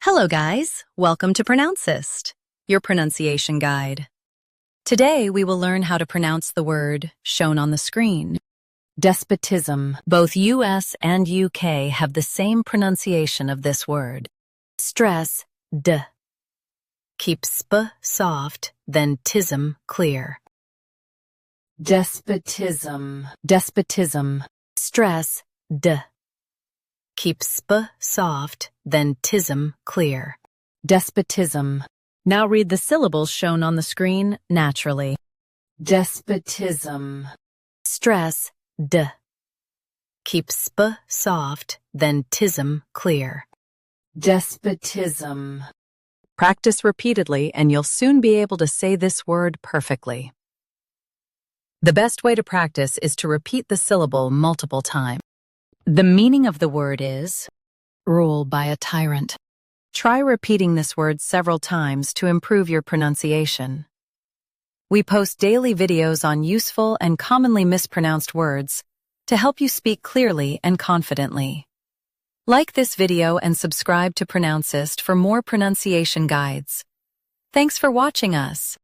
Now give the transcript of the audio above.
Hello guys, welcome to Pronouncist, your pronunciation guide. Today we will learn how to pronounce the word shown on the screen. Despotism. Both US and UK have the same pronunciation of this word. Stress d. Keep sp soft, then tism clear. Despotism. Despotism. Stress d. Keep sp soft, then tism clear. Despotism. Now read the syllables shown on the screen naturally. Despotism. Stress d. Keep sp soft, then tism clear. Despotism. Practice repeatedly and you'll soon be able to say this word perfectly. The best way to practice is to repeat the syllable multiple times. The meaning of the word is rule by a tyrant. Try repeating this word several times to improve your pronunciation. We post daily videos on useful and commonly mispronounced words to help you speak clearly and confidently. Like this video and subscribe to Pronouncist for more pronunciation guides. Thanks for watching us.